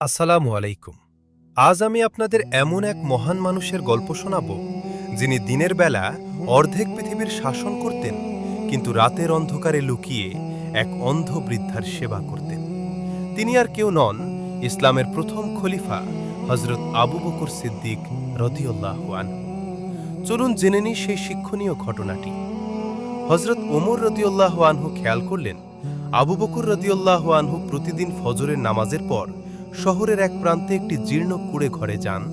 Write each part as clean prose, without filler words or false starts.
আসসালামু আলাইকুম। আজ আমি আপনাদের এমন এক মহান মানুষের গল্প শোনাব, যিনি দিনের বেলা অর্ধেক পৃথিবীর শাসন করতেন, কিন্তু রাতের অন্ধকারে লুকিয়ে এক অন্ধ বৃদ্ধার সেবা করতেন। তিনি আর কেউ নন, ইসলামের প্রথম খলিফা হজরত আবু বকর সিদ্দিক রাদিয়াল্লাহু আনহু। চলুন জেনে নিই সেই শিক্ষণীয় ঘটনাটি। হজরত ওমর রাদিয়াল্লাহু আনহু খেয়াল করলেন, আবু বকর রাদিয়াল্লাহু আনহু প্রতিদিন ফজরের নামাজের পর শহরের এক প্রান্তে একটি জীর্ণ কুঁড়ে ঘরে যান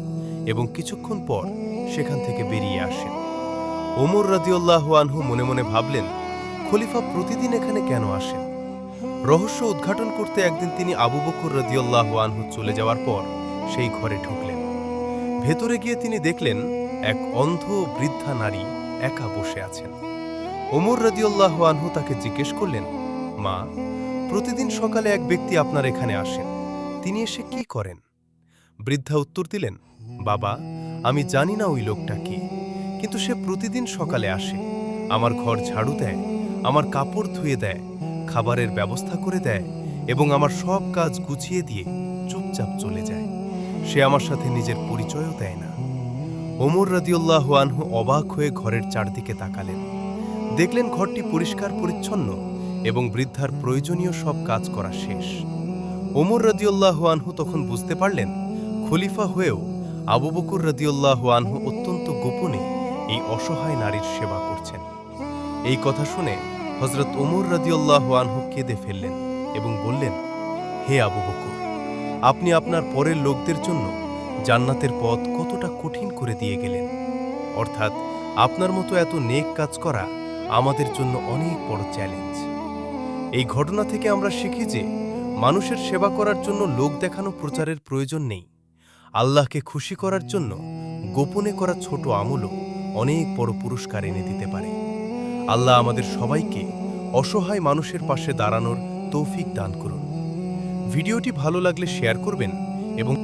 এবং কিছুক্ষণ পর সেখান থেকে বেরিয়ে আসেন। ওমর রাদিয়াল্লাহু আনহু মনে মনে ভাবলেন, খলিফা প্রতিদিন এখানে কেন আসেন? রহস্য উদ্ঘাটন করতে একদিন তিনি আবু বকর রাদিয়াল্লাহু আনহু চলে যাওয়ার পর সেই ঘরে ঢুকলেন। ভেতরে গিয়ে তিনি দেখলেন এক অন্ধ বৃদ্ধা নারী একা বসে আছেন। ওমর রাদিয়াল্লাহু আনহু তাকে জিজ্ঞেস করলেন, মা, প্রতিদিন সকালে এক ব্যক্তি আপনার এখানে আসেন, তিনি এসে কি করেন? বৃদ্ধা উত্তর দিলেন, বাবা, আমি জানি না ওই লোকটা কি, কিন্তু সে প্রতিদিন সকালে আসে, আমার ঘর ঝাড়ু দেয়, আমার কাপড় ধুয়ে দেয়, খাবারের ব্যবস্থা করে দেয় এবং আমার সব কাজ গুছিয়ে দিয়ে চুপচাপ চলে যায়। সে আমার সাথে নিজের পরিচয়ও দেয় না। ওমর রাদিয়াল্লাহু আনহু অবাক হয়ে ঘরের চারদিকে তাকালেন। দেখলেন ঘরটি পরিষ্কার পরিচ্ছন্ন এবং বৃদ্ধার প্রয়োজনীয় সব কাজ করা শেষ। ওমর রাদিয়াল্লাহু আনহু তখন বুঝতে পারলেন, খলিফা হয়েও আবু বকর রাদিয়াল্লাহু আনহু অত্যন্ত গোপনে এই অসহায় নারীর সেবা করছেন। এই কথা শুনে হযরত ওমর রাদিয়াল্লাহু আনহু কেঁদে ফেললেন এবং বললেন, হে আবু বকর, আপনি আপনার পরের লোকদের জন্য জান্নাতের পথ কতটা কঠিন করে দিয়ে গেলেন। অর্থাৎ আপনার মতো এত নেক কাজ করা আমাদের জন্য অনেক বড় চ্যালেঞ্জ। এই ঘটনা থেকে আমরা শিখি যে মানুষের সেবা করার জন্য লোক দেখানো প্রচারের প্রয়োজন নেই। আল্লাহকে খুশি করার জন্য গোপনে করা ছোট আমলও অনেক বড় পুরস্কার এনে দিতে পারে। আল্লাহ আমাদের সবাইকে অসহায় মানুষের পাশে দাঁড়ানোর তৌফিক দান করুন। ভিডিওটি ভালো লাগলে শেয়ার করবেন এবং